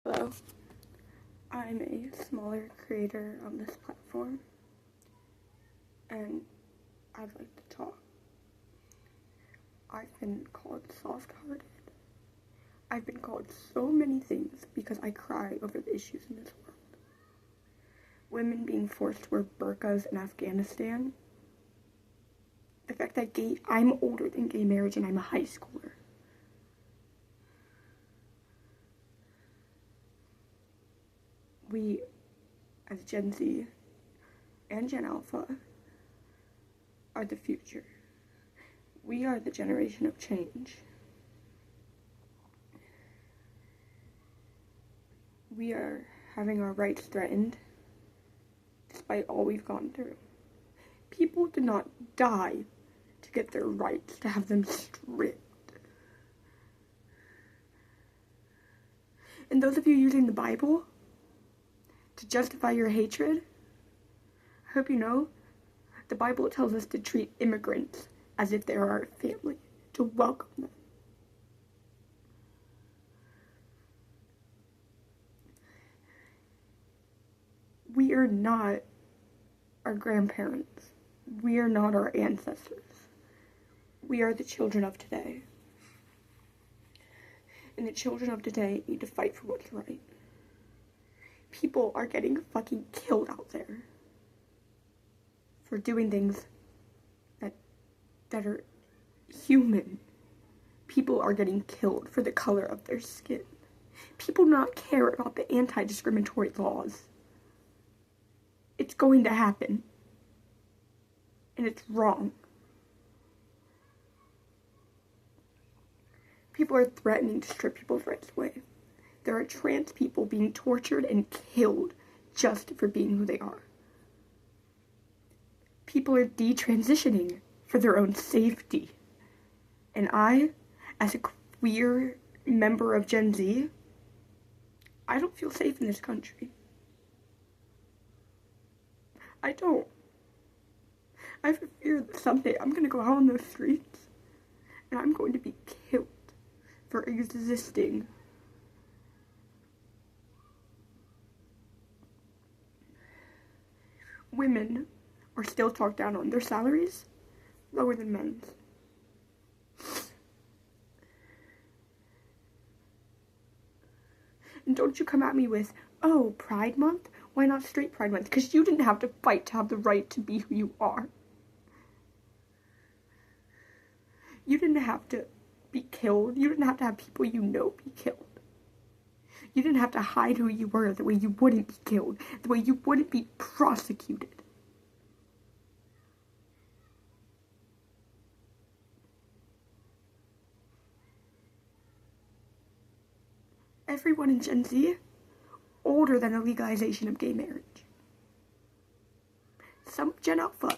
Hello, I'm a smaller creator on this platform, and I'd like to talk. I've been called soft-hearted. I've been called so many things because I cry over the issues in this world. Women being forced to wear burqas in Afghanistan. The fact that I'm older than gay marriage and I'm a high schooler. We, as Gen Z and Gen Alpha, are the future. We are the generation of change. We are having our rights threatened despite all we've gone through. People did not die to get their rights, to have them stripped. And those of you using the Bible to justify your hatred, I hope you know, the Bible tells us to treat immigrants as if they are our family, to welcome them. We are not our grandparents. We are not our ancestors. We are the children of today. And the children of today need to fight for what's right. People are getting fucking killed out there for doing things that are human. People are getting killed for the color of their skin. People do not care about the anti-discriminatory laws. It's going to happen. And it's wrong. People are threatening to strip people's rights away. There are trans people being tortured and killed just for being who they are. People are detransitioning for their own safety. And I, as a queer member of Gen Z, I don't feel safe in this country. I don't. I have a fear that someday I'm going to go out on those streets and I'm going to be killed for existing. Women are still talked down on. Their salaries lower than men's. And don't you come at me with, oh, Pride Month? Why not Straight Pride Month? Because you didn't have to fight to have the right to be who you are. You didn't have to be killed. You didn't have to have people you know be killed. You didn't have to hide who you were the way you wouldn't be killed, the way you wouldn't be prosecuted. Everyone in Gen Z, older than the legalization of gay marriage. Some Gen Alpha,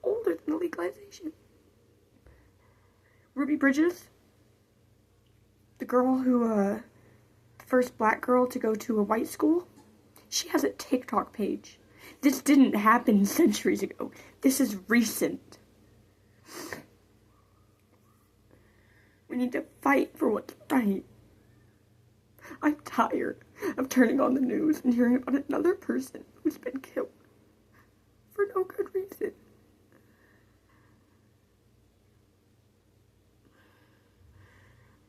older than the legalization. Ruby Bridges, the girl who, the first black girl to go to a white school, she has a TikTok page. This didn't happen centuries ago. This is recent. We need to fight for what's right. I'm tired of turning on the news and hearing about another person who's been killed for no good reason.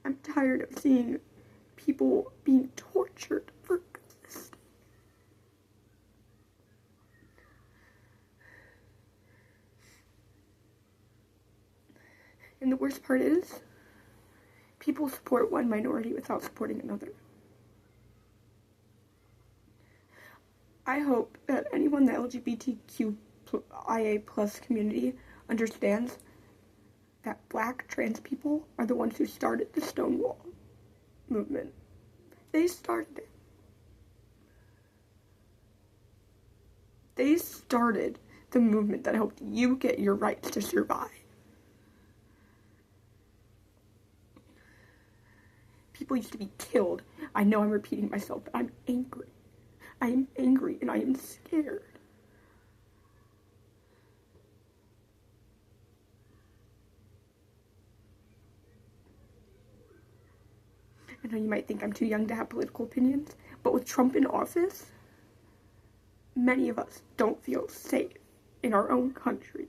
I'm tired of seeing people being tortured for existing. And the worst part is, people support one minority without supporting another. I hope that anyone in the LGBTQIA plus community understands that black trans people are the ones who started the Stonewall movement. They started it. They started the movement that helped you get your rights to survive. People used to be killed. I know I'm repeating myself, but I'm angry. I am angry and I am scared. I know you might think I'm too young to have political opinions, but with Trump in office, many of us don't feel safe in our own country.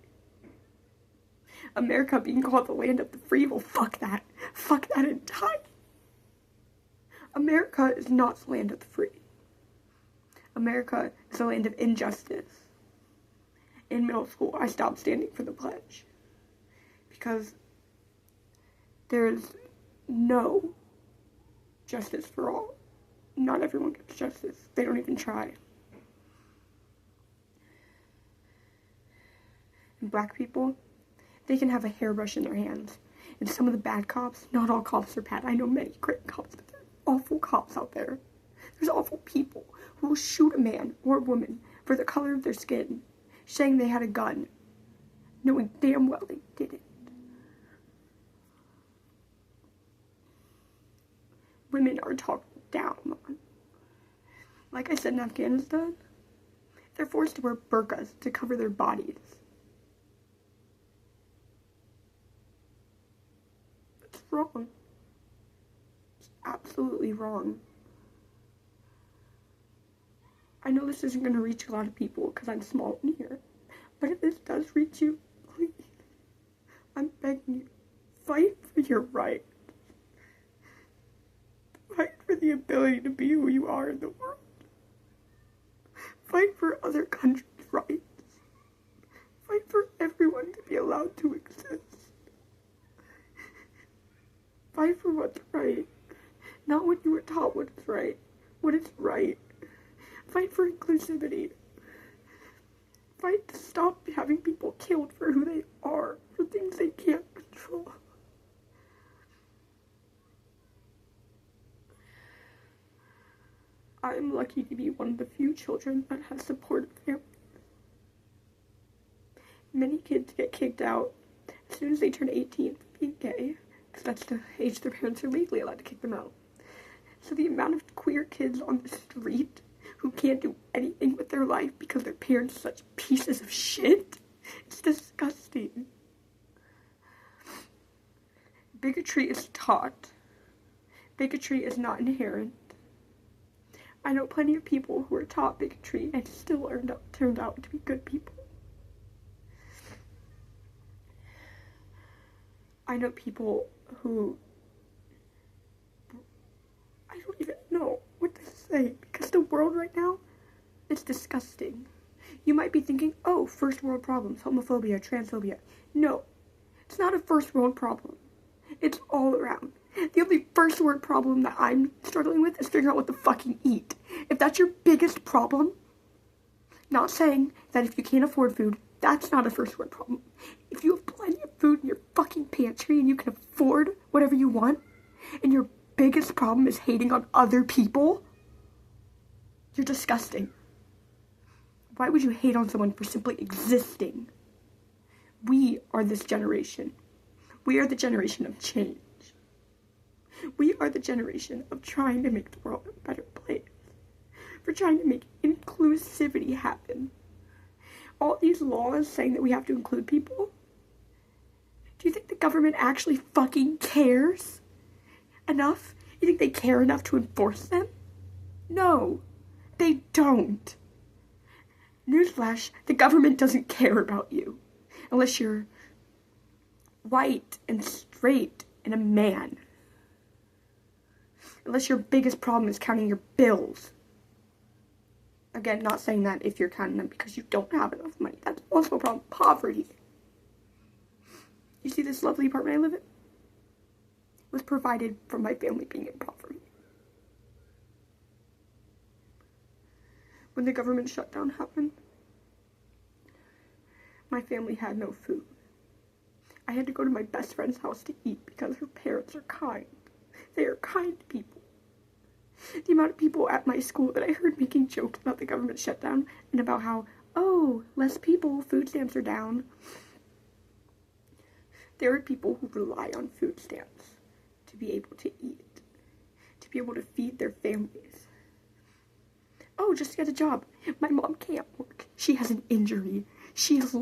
America being called the land of the free, well, fuck that. Fuck that entirely. America is not the land of the free. America is a land of injustice. In middle school, I stopped standing for the pledge because there's no justice for all. Not everyone gets justice. They don't even try. And black people, they can have a hairbrush in their hands. And some of the bad cops, not all cops are bad. I know many great cops, but there are awful cops out there. There's awful people who will shoot a man or a woman for the color of their skin, saying they had a gun, knowing damn well they didn't. Women are talked down on. Like I said in Afghanistan, they're forced to wear burqas to cover their bodies. It's wrong. It's absolutely wrong. I know this isn't going to reach a lot of people because I'm small in here, but if this does reach you, please, I'm begging you, fight for your rights. Fight for the ability to be who you are in the world. Fight for other countries' rights. Fight for everyone to be allowed to exist. Fight for what's right, not what you were taught what is right, what is right. Fight for inclusivity. Fight to stop having people killed for who they are, for things they can't control. I'm lucky to be one of the few children that has supportive families. Many kids get kicked out as soon as they turn 18 for being gay, because that's the age their parents are legally allowed to kick them out. So the amount of queer kids on the street who can't do anything with their life because their parents are such pieces of shit, it's disgusting. Bigotry is taught. Bigotry is not inherent. I know plenty of people who were taught bigotry and still turned out to be good people. I know people who, I don't even know what to say, because the world right now, it's disgusting. You might be thinking, oh, first world problems, homophobia, transphobia. No, it's not a first world problem. It's all around. The only first world problem that I'm struggling with is figuring out what to fucking eat. If that's your biggest problem, not saying that if you can't afford food, that's not a first world problem. If you have plenty of food in your fucking pantry and you can afford whatever you want, and your biggest problem is hating on other people, you're disgusting. Why would you hate on someone for simply existing? We are this generation. We are the generation of change. We are the generation of trying to make the world a better place. For trying to make inclusivity happen. All these laws saying that we have to include people. Do you think the government actually fucking cares enough? You think they care enough to enforce them? No, they don't. Newsflash, the government doesn't care about you. Unless you're white and straight and a man. Unless your biggest problem is counting your bills. Again, not saying that if you're counting them because you don't have enough money. That's also a problem. Poverty. You see this lovely apartment I live in? It was provided from my family being in poverty. When the government shutdown happened, my family had no food. I had to go to my best friend's house to eat because her parents are kind. They are kind people. The amount of people at my school that I heard making jokes about the government shutdown and about how, oh, less people, food stamps are down. There are people who rely on food stamps to be able to eat, to be able to feed their families. Oh, just get a job. My mom can't work. She has an injury. She is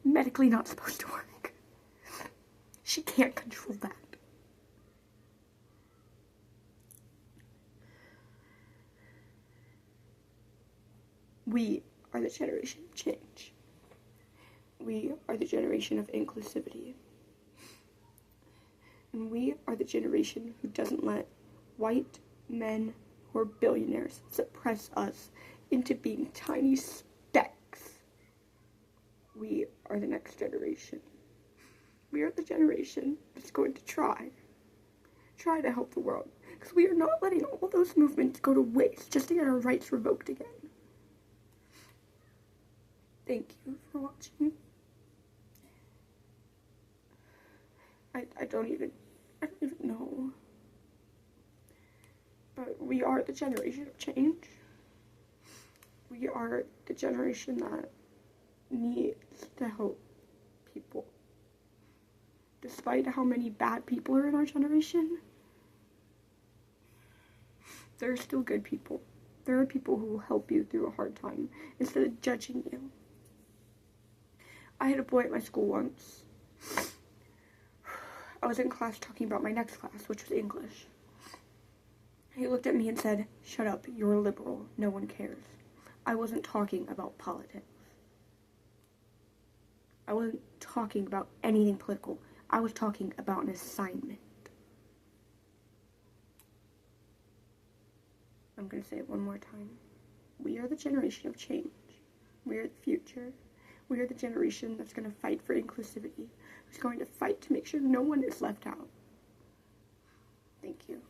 medically not supposed to work. She can't control that. We are the generation of change. We are the generation of inclusivity. And we are the generation who doesn't let white men who are billionaires suppress us into being tiny specks. We are the next generation. We are the generation that's going to try to help the world. Because we are not letting all those movements go to waste just to get our rights revoked again. Thank you for watching. I don't even know. But we are the generation of change. We are the generation that needs to help people. Despite how many bad people are in our generation, there are still good people. There are people who will help you through a hard time instead of judging you. I had a boy at my school once. I was in class talking about my next class, which was English. He looked at me and said, "Shut up, you're a liberal, no one cares." I wasn't talking about politics. I wasn't talking about anything political. I was talking about an assignment. I'm going to say it one more time. We are the generation of change. We are the future. We are the generation that's going to fight for inclusivity, who's going to fight to make sure no one is left out. Thank you.